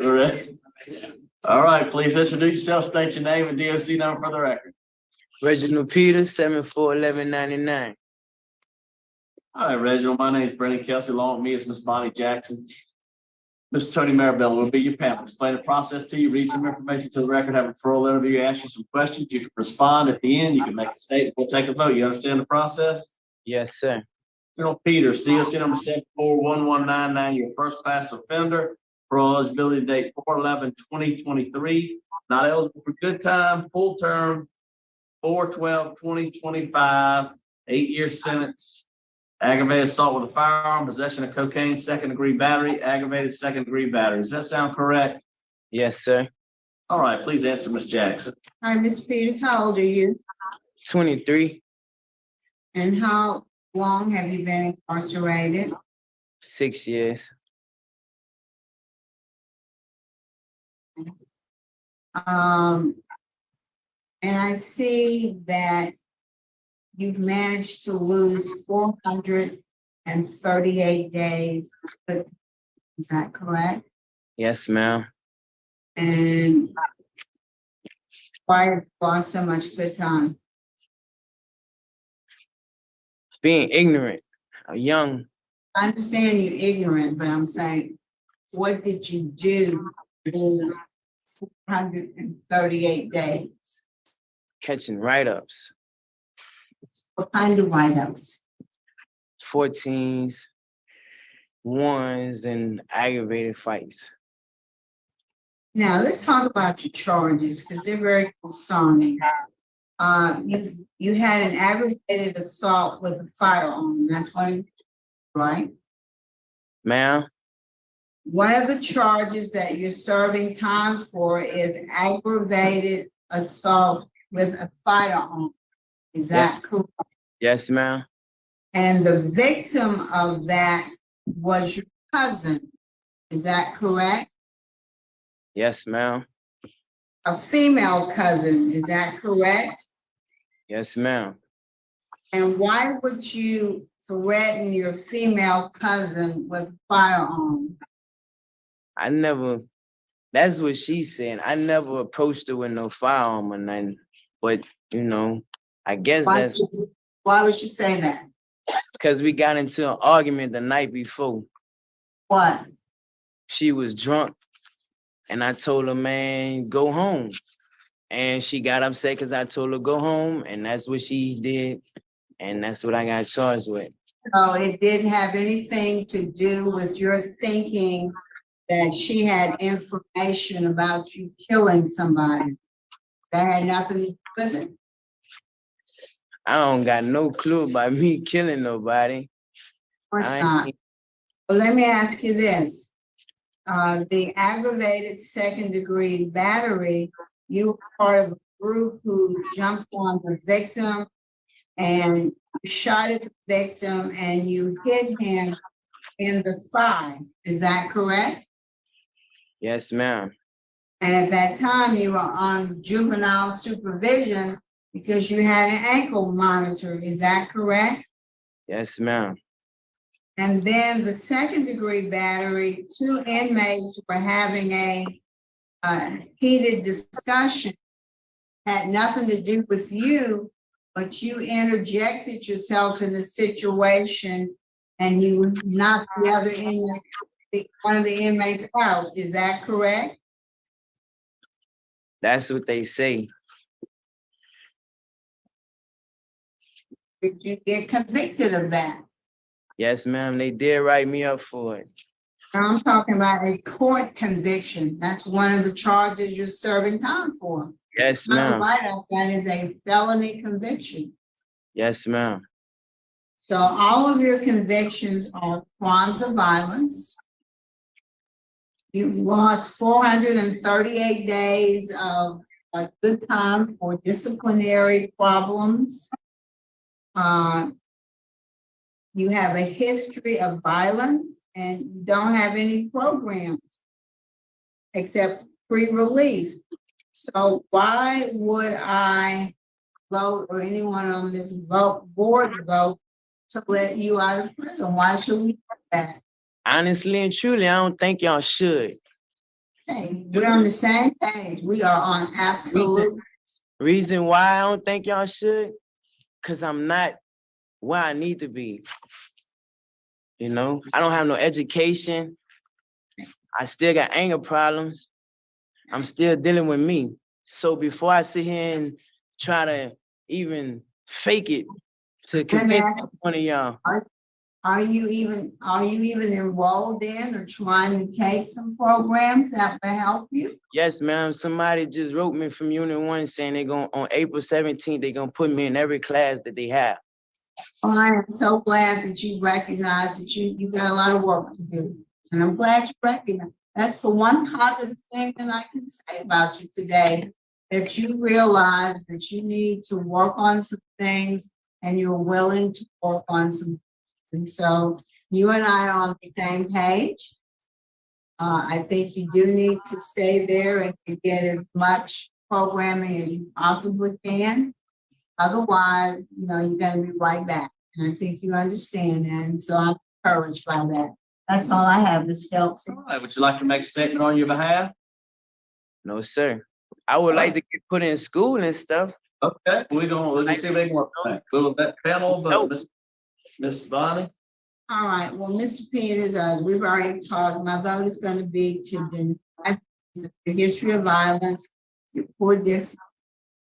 All right. All right, please introduce yourself, state your name and DOC number for the record. Reginol Peters, 741199. All right, Reginald, my name is Brendan Kelsey. Along with me is Miss Bonnie Jackson. Mr. Tony Marabella will be your panel. Explain the process to you, read some information to the record, have a thorough interview, ask you some questions. You can respond at the end. You can make a statement. We'll take a vote. You understand the process? Yes, sir. Colonel Peters, DOC number 741199, your first class offender. Parole eligibility date 4/11/2023. Not eligible for good time, full term, 4/12/2025, 8-year sentence. Aggravated assault with a firearm, possession of cocaine, second-degree battery, aggravated second-degree battery. Does that sound correct? Yes, sir. All right, please answer, Ms. Jackson. Hi, Ms. Peters, how old are you? 23, And how long have you been incarcerated? 6 years. And I see that you've managed to lose 438 days. Is that correct? Yes, ma'am. And why have you lost so much good time? Being ignorant, young. I understand you're ignorant, but I'm saying, what did you do to lose 438 days? Catching write-ups, What kind of write-ups? 14s, ones, and aggravated fights. Now, let's talk about your charges, because they're very concerning. You had an aggravated assault with a firearm, that's one, right? Ma'am, One of the charges that you're serving time for is aggravated assault with a firearm. Is that correct? yes, ma'am. And the victim of that was your cousin. Is that correct? Yes, ma'am. A female cousin, is that correct? Yes, ma'am. And why would you threaten your female cousin with a firearm? I never, that's what she said. I never approached her with no firearm or nothing. But, I guess that's Why would you say that? because we got into an argument the night before. What? She was drunk. And I told her, man, go home. And she got upset because I told her go home. And that's what she did. And that's what I got charged with. So it didn't have anything to do with your thinking that she had information about you killing somebody. That had nothing to do with it. I don't got no clue about me killing nobody. Of course I not. ain't- Well, let me ask you this. The aggravated second-degree battery, you were part of a group who jumped on the victim and shot at the victim and you hit him in the thigh. Is that correct? Yes, ma'am. And at that time, you were on juvenile supervision because you had an ankle monitor. Is that correct? Yes, ma'am. And then the second-degree battery, 2 inmates were having a heated discussion, had nothing to do with you, but you interjected yourself in the situation and you knocked the other inmate, one of the inmates out. Is that correct? That's what they say. Did you get convicted of that? Yes, ma'am. They did write me up for it. Now I'm talking about a court conviction. That's one of the charges you're serving time for. Yes, Not a ma'am. write-up, that is a felony conviction. Yes, ma'am. So all of your convictions are crimes of violence. You've lost 438 days of good time for disciplinary problems. You have a history of violence and you don't have any programs except pre-release. So why would I vote or anyone on this board vote to let you out of prison? Why should we do that? Honestly and truly, I don't think y'all should. Okay, we're on the same page. We are on absolute. Reason why I don't think y'all should, because I'm not where I need to be. You know, I don't have no education. I still got anger problems. I'm still dealing with me. So before I sit here and try to even fake it to Let me convince ask, one of y'all, are you even enrolled in or trying to take some programs that will help you? yes, ma'am, somebody just wrote me from Unit 1 saying they're going on April 17th, they're gonna put me in every class that they have. I am so glad that you recognize that you got a lot of work to do. And I'm glad you recognize. That's the one positive thing that I can say about you today, that you realize that you need to work on some things and you're willing to work on some. And so you and I are on the same page. I think you do need to stay there and get as much programming as you possibly can. Otherwise, you're gonna be right back. And I think you understand that. And so I'm encouraged by that. That's all I have, Ms. Kelsey. All right, would you like to make a statement on your behalf? No, sir. I would like to get put in school and stuff. Okay, we'll just see if they can work. Will that panel, Nope. but Miss Bonnie? All right, well, Mr. Peters, we've already talked, my vote is gonna be to deny the history of violence, your poor this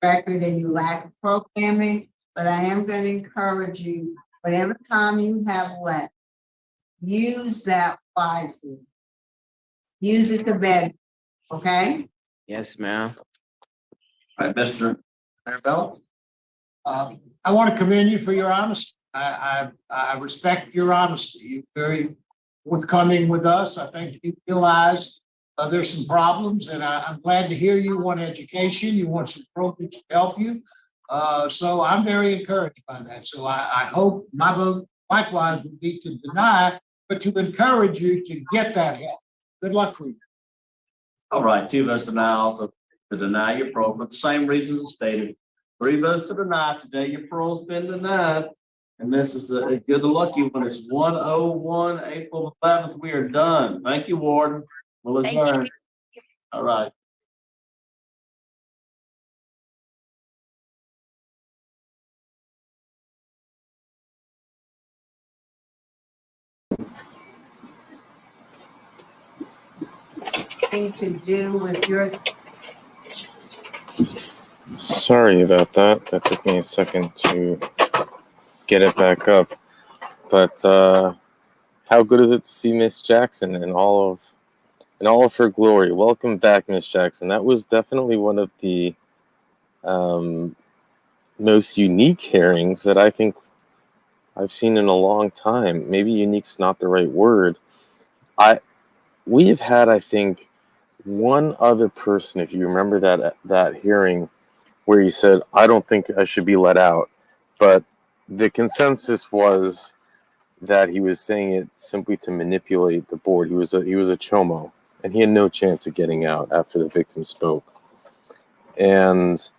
record and your lack of programming, but I am gonna encourage you, whatever time you have left, use that wisely. Use it to better, okay? Yes, ma'am. All right, Mr. Marabella? I want to commend you for your honesty. I respect your honesty. You're very forthcoming with us. I think you realize there's some problems, and I'm glad to hear you want education. You want some programs to help you. So I'm very encouraged by that. So I hope my vote likewise would be to deny, but to encourage you to get that help. Good luck with you. All right, 2 votes deny, also to deny your parole for the same reasons stated. 3 votes to deny. Today your parole's been denied. And this is you're the lucky one. It's 1:01, April 11th. We are done. Thank you, Warden. We'll adjourn. All right. Thing to do with your. Sorry about that. That took me a second to get it back up. But how good is it to see Miss Jackson in all of her glory? Welcome back, Miss Jackson. That was definitely one of the most unique hearings that I think I've seen in a long time. Maybe unique's not the right word. We have had, I think, one other person, if you remember that hearing, where he said, I don't think I should be let out. But the consensus was that he was saying it simply to manipulate the board. He was a chomo, and he had no chance of getting out after the victim spoke. And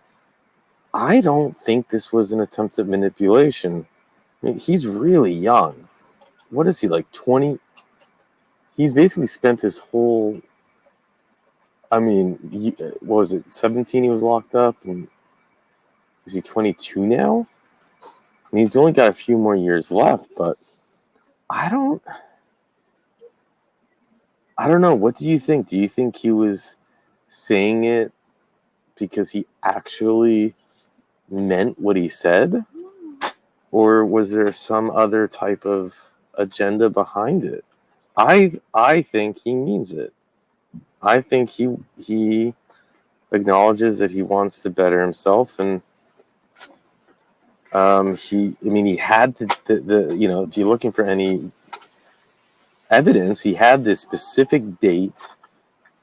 I don't think this was an attempt at manipulation. I mean, he's really young. What is he, like 20? He's basically spent his whole, what was it, 17 he was locked up? And is he 22 now? And he's only got a few more years left, but I don't know. What do you think? Do you think he was saying it because he actually meant what he said? Or was there some other type of agenda behind it? I think he means it. I think he acknowledges that he wants to better himself, and he had the if you're looking for any evidence, he had this specific date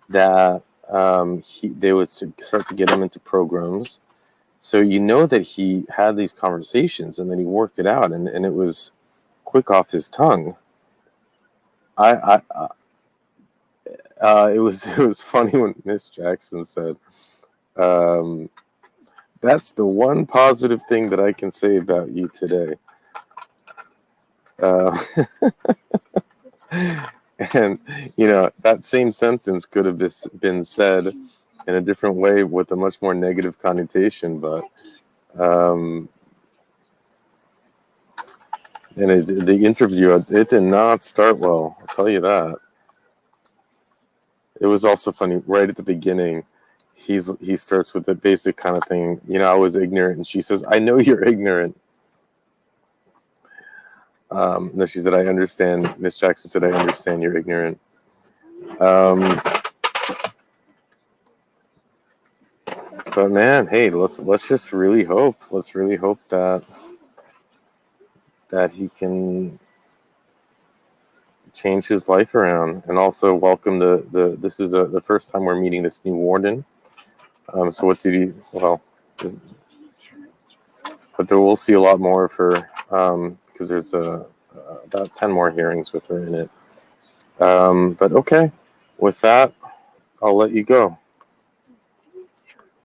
that they would start to get him into programs. So that he had these conversations and then he worked it out, and it was quick off his tongue. It was funny when Miss Jackson said, "That's the one positive thing that I can say about you today." And, you know, that same sentence could have been said in a different way with a much more negative connotation, but, and the interview, it did not start well. I'll tell you that. It was also funny right at the beginning. He starts with the basic kind of thing, you know, I was ignorant. And she says, I know you're ignorant. No, she said, I understand. Miss Jackson said, I understand you're ignorant. But man, hey, let's just really hope. Let's really hope that he can change his life around, and also welcome this is the first time we're meeting this new warden. So what did he? Well, but we'll see a lot more of her because there's about 10 more hearings with her in it. But okay, with that, I'll let you go.